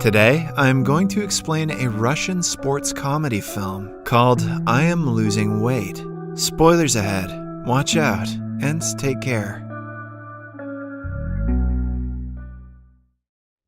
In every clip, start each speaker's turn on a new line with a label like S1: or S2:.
S1: Today, I'm going to explain a Russian sports comedy film called I Am Losing Weight. Spoilers ahead, watch out, and take care.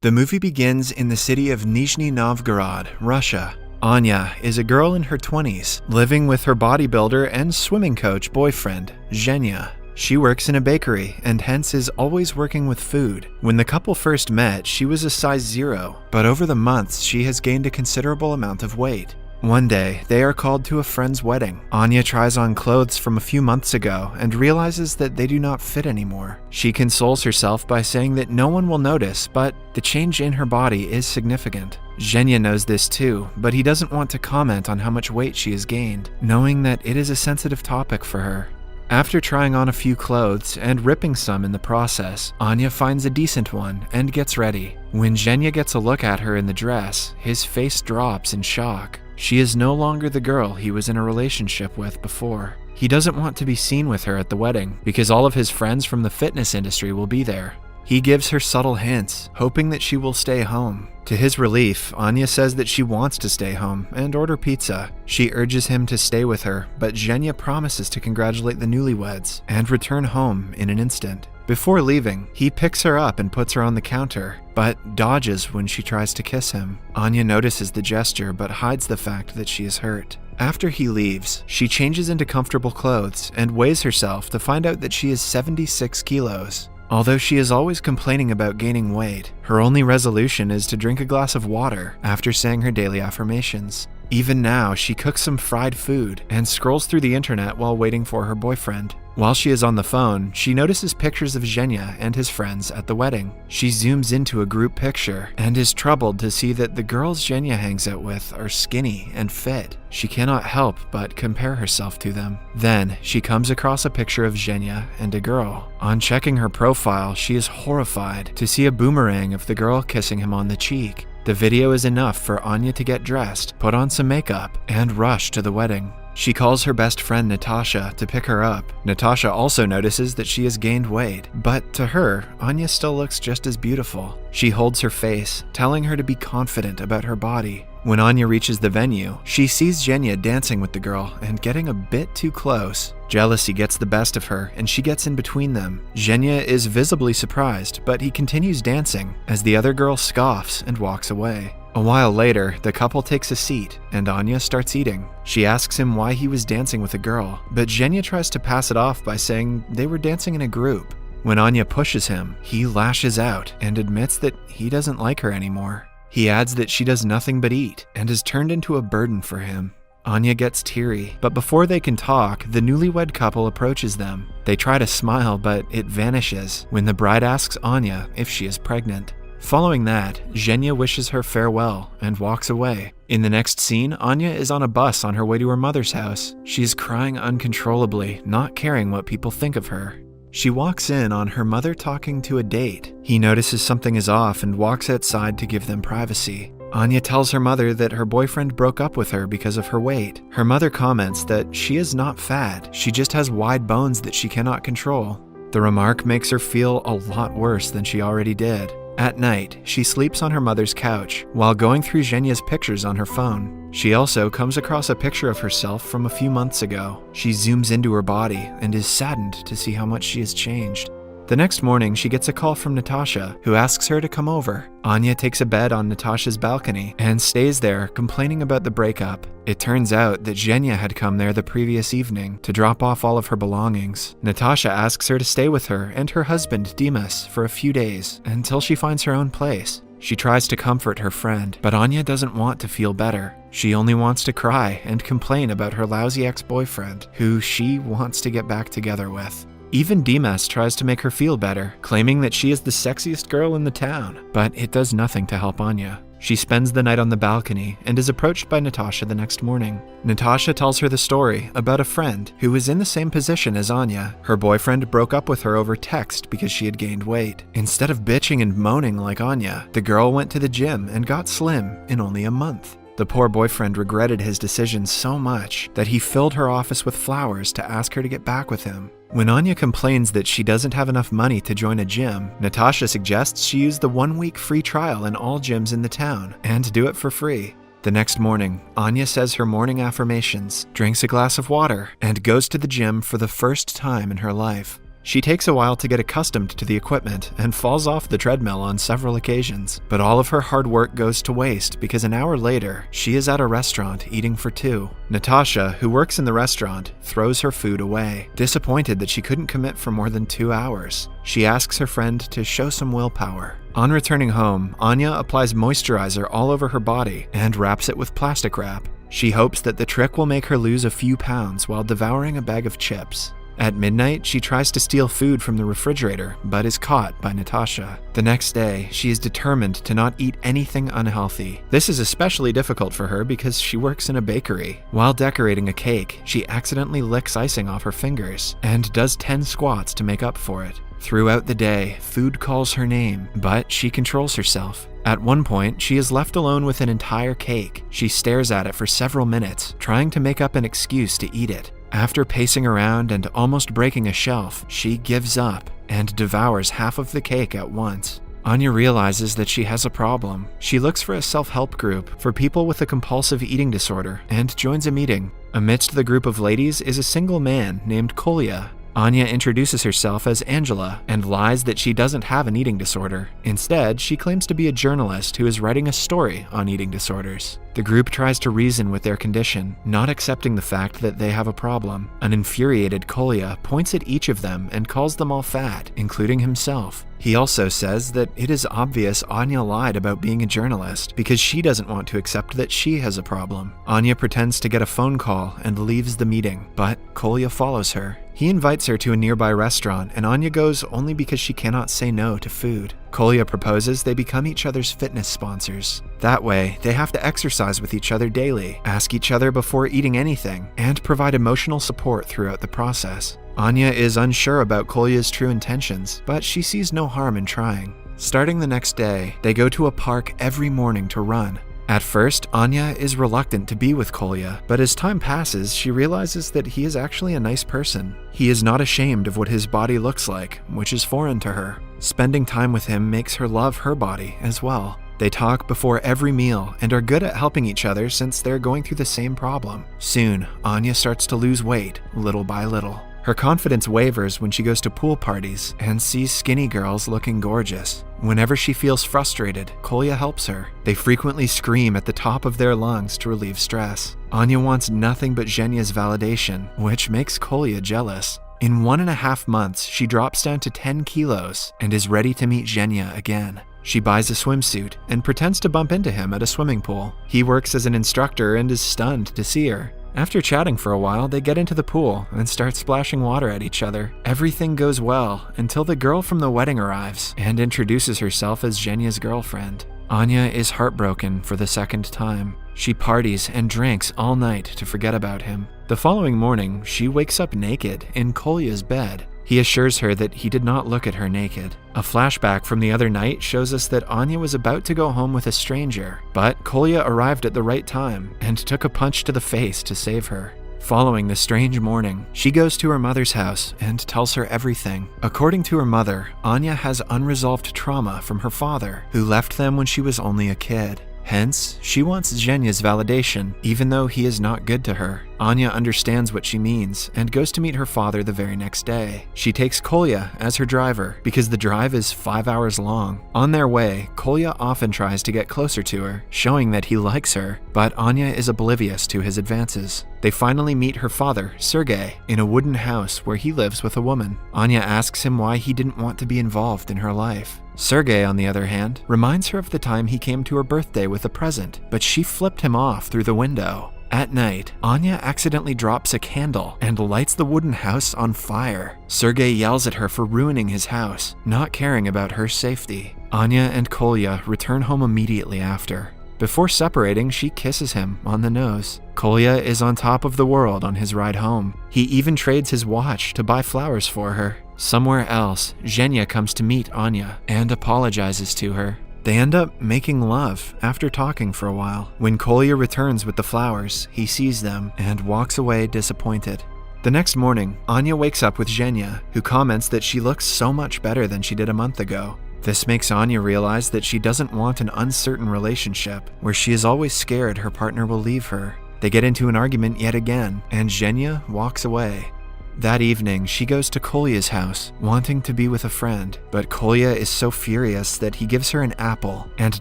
S1: The movie begins in the city of Nizhny Novgorod, Russia. Anya is a girl in her 20s, living with her bodybuilder and swimming coach boyfriend, Zhenya. She works in a bakery and hence is always working with food. When the couple first met, she was a size 0, but over the months she has gained a considerable amount of weight. One day, they are called to a friend's wedding. Anya tries on clothes from a few months ago and realizes that they do not fit anymore. She consoles herself by saying that no one will notice, but the change in her body is significant. Zhenya knows this too, but he doesn't want to comment on how much weight she has gained, knowing that it is a sensitive topic for her. After trying on a few clothes and ripping some in the process, Anya finds a decent one and gets ready. When Zhenya gets a look at her in the dress, his face drops in shock. She is no longer the girl he was in a relationship with before. He doesn't want to be seen with her at the wedding because all of his friends from the fitness industry will be there. He gives her subtle hints, hoping that she will stay home. To his relief, Anya says that she wants to stay home and order pizza. She urges him to stay with her, but Zhenya promises to congratulate the newlyweds and return home in an instant. Before leaving, he picks her up and puts her on the counter, but dodges when she tries to kiss him. Anya notices the gesture but hides the fact that she is hurt. After he leaves, she changes into comfortable clothes and weighs herself to find out that she is 76 kilos. Although she is always complaining about gaining weight, her only resolution is to drink a glass of water after saying her daily affirmations. Even now, she cooks some fried food and scrolls through the internet while waiting for her boyfriend. While she is on the phone, she notices pictures of Zhenya and his friends at the wedding. She zooms into a group picture and is troubled to see that the girls Zhenya hangs out with are skinny and fit. She cannot help but compare herself to them. Then, she comes across a picture of Zhenya and a girl. On checking her profile, she is horrified to see a boomerang of the girl kissing him on the cheek. The video is enough for Anya to get dressed, put on some makeup, and rush to the wedding. She calls her best friend Natasha to pick her up. Natasha also notices that she has gained weight, but to her, Anya still looks just as beautiful. She holds her face, telling her to be confident about her body. When Anya reaches the venue, she sees Zhenya dancing with the girl and getting a bit too close. Jealousy gets the best of her and she gets in between them. Zhenya is visibly surprised, but he continues dancing as the other girl scoffs and walks away. A while later, the couple takes a seat and Anya starts eating. She asks him why he was dancing with a girl, but Zhenya tries to pass it off by saying they were dancing in a group. When Anya pushes him, he lashes out and admits that he doesn't like her anymore. He adds that she does nothing but eat and has turned into a burden for him. Anya gets teary, but before they can talk, the newlywed couple approaches them. They try to smile, but it vanishes when the bride asks Anya if she is pregnant. Following that, Zhenya wishes her farewell and walks away. In the next scene, Anya is on a bus on her way to her mother's house. She is crying uncontrollably, not caring what people think of her. She walks in on her mother talking to a date. He notices something is off and walks outside to give them privacy. Anya tells her mother that her boyfriend broke up with her because of her weight. Her mother comments that she is not fat, she just has wide bones that she cannot control. The remark makes her feel a lot worse than she already did. At night, she sleeps on her mother's couch while going through Zhenya's pictures on her phone. She also comes across a picture of herself from a few months ago. She zooms into her body and is saddened to see how much she has changed. The next morning, she gets a call from Natasha, who asks her to come over. Anya takes a bed on Natasha's balcony and stays there, complaining about the breakup. It turns out that Zhenya had come there the previous evening to drop off all of her belongings. Natasha asks her to stay with her and her husband, Dimas, for a few days until she finds her own place. She tries to comfort her friend, but Anya doesn't want to feel better. She only wants to cry and complain about her lousy ex-boyfriend, who she wants to get back together with. Even Dimas tries to make her feel better, claiming that she is the sexiest girl in the town, but it does nothing to help Anya. She spends the night on the balcony and is approached by Natasha the next morning. Natasha tells her the story about a friend who was in the same position as Anya. Her boyfriend broke up with her over text because she had gained weight. Instead of bitching and moaning like Anya, the girl went to the gym and got slim in only a month. The poor boyfriend regretted his decision so much that he filled her office with flowers to ask her to get back with him. When Anya complains that she doesn't have enough money to join a gym, Natasha suggests she use the 1-week free trial in all gyms in the town and do it for free. The next morning, Anya says her morning affirmations, drinks a glass of water, and goes to the gym for the first time in her life. She takes a while to get accustomed to the equipment and falls off the treadmill on several occasions, but all of her hard work goes to waste because an hour later, she is at a restaurant eating for 2. Natasha, who works in the restaurant, throws her food away, disappointed that she couldn't commit for more than 2 hours. She asks her friend to show some willpower. On returning home, Anya applies moisturizer all over her body and wraps it with plastic wrap. She hopes that the trick will make her lose a few pounds while devouring a bag of chips. At midnight, she tries to steal food from the refrigerator, but is caught by Natasha. The next day, she is determined to not eat anything unhealthy. This is especially difficult for her because she works in a bakery. While decorating a cake, she accidentally licks icing off her fingers and does 10 squats to make up for it. Throughout the day, food calls her name, but she controls herself. At one point, she is left alone with an entire cake. She stares at it for several minutes, trying to make up an excuse to eat it. After pacing around and almost breaking a shelf, she gives up and devours half of the cake at once. Anya realizes that she has a problem. She looks for a self-help group for people with a compulsive eating disorder and joins a meeting. Amidst the group of ladies is a single man named Kolya. Anya introduces herself as Angela and lies that she doesn't have an eating disorder. Instead, she claims to be a journalist who is writing a story on eating disorders. The group tries to reason with their condition, not accepting the fact that they have a problem. An infuriated Kolya points at each of them and calls them all fat, including himself. He also says that it is obvious Anya lied about being a journalist because she doesn't want to accept that she has a problem. Anya pretends to get a phone call and leaves the meeting, but Kolya follows her. He invites her to a nearby restaurant, and Anya goes only because she cannot say no to food. Kolya proposes they become each other's fitness sponsors. That way, they have to exercise with each other daily, ask each other before eating anything, and provide emotional support throughout the process. Anya is unsure about Kolya's true intentions, but she sees no harm in trying. Starting the next day, they go to a park every morning to run. At first, Anya is reluctant to be with Kolya, but as time passes, she realizes that he is actually a nice person. He is not ashamed of what his body looks like, which is foreign to her. Spending time with him makes her love her body as well. They talk before every meal and are good at helping each other since they're going through the same problem. Soon, Anya starts to lose weight, little by little. Her confidence wavers when she goes to pool parties and sees skinny girls looking gorgeous. Whenever she feels frustrated, Kolya helps her. They frequently scream at the top of their lungs to relieve stress. Anya wants nothing but Zhenya's validation, which makes Kolya jealous. In 1.5 months, she drops down to 10 kilos and is ready to meet Zhenya again. She buys a swimsuit and pretends to bump into him at a swimming pool. He works as an instructor and is stunned to see her. After chatting for a while, they get into the pool and start splashing water at each other. Everything goes well until the girl from the wedding arrives and introduces herself as Zhenya's girlfriend. Anya is heartbroken for the second time. She parties and drinks all night to forget about him. The following morning, she wakes up naked in Kolya's bed. He assures her that he did not look at her naked. A flashback from the other night shows us that Anya was about to go home with a stranger, but Kolya arrived at the right time and took a punch to the face to save her. Following the strange morning, she goes to her mother's house and tells her everything. According to her mother, Anya has unresolved trauma from her father, who left them when she was only a kid. Hence, she wants Zhenya's validation, even though he is not good to her. Anya understands what she means and goes to meet her father the very next day. She takes Kolya as her driver because the drive is 5 hours long. On their way, Kolya often tries to get closer to her, showing that he likes her, but Anya is oblivious to his advances. They finally meet her father, Sergei, in a wooden house where he lives with a woman. Anya asks him why he didn't want to be involved in her life. Sergei, on the other hand, reminds her of the time he came to her birthday with a present, but she flipped him off through the window. At night, Anya accidentally drops a candle and lights the wooden house on fire. Sergei yells at her for ruining his house, not caring about her safety. Anya and Kolya return home immediately after. Before separating, she kisses him on the nose. Kolya is on top of the world on his ride home. He even trades his watch to buy flowers for her. Somewhere else, Zhenya comes to meet Anya and apologizes to her. They end up making love after talking for a while. When Kolya returns with the flowers, he sees them and walks away disappointed. The next morning, Anya wakes up with Zhenya, who comments that she looks so much better than she did a month ago. This makes Anya realize that she doesn't want an uncertain relationship where she is always scared her partner will leave her. They get into an argument yet again, and Zhenya walks away. That evening, she goes to Kolya's house, wanting to be with a friend, but Kolya is so furious that he gives her an apple and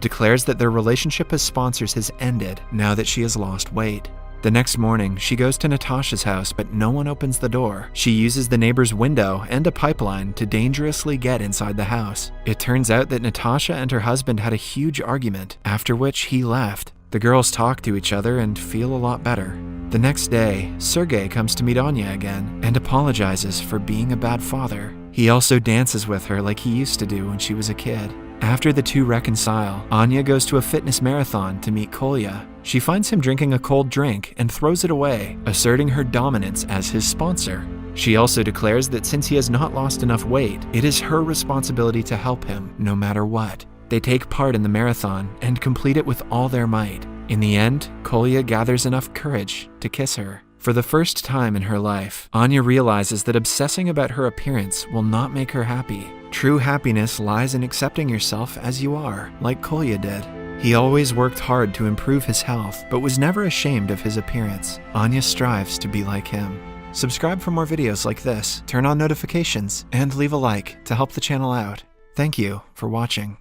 S1: declares that their relationship as sponsors has ended now that she has lost weight. The next morning, she goes to Natasha's house, but no one opens the door. She uses the neighbor's window and a pipeline to dangerously get inside the house. It turns out that Natasha and her husband had a huge argument, after which he left. The girls talk to each other and feel a lot better. The next day, Sergei comes to meet Anya again and apologizes for being a bad father. He also dances with her like he used to do when she was a kid. After the two reconcile, Anya goes to a fitness marathon to meet Kolya. She finds him drinking a cold drink and throws it away, asserting her dominance as his sponsor. She also declares that since he has not lost enough weight, it is her responsibility to help him, no matter what. They take part in the marathon and complete it with all their might. In the end, Kolya gathers enough courage to kiss her. For the first time in her life, Anya realizes that obsessing about her appearance will not make her happy. True happiness lies in accepting yourself as you are, like Kolya did. He always worked hard to improve his health, but was never ashamed of his appearance. Anya strives to be like him. Subscribe for more videos like this, turn on notifications, and leave a like to help the channel out. Thank you for watching.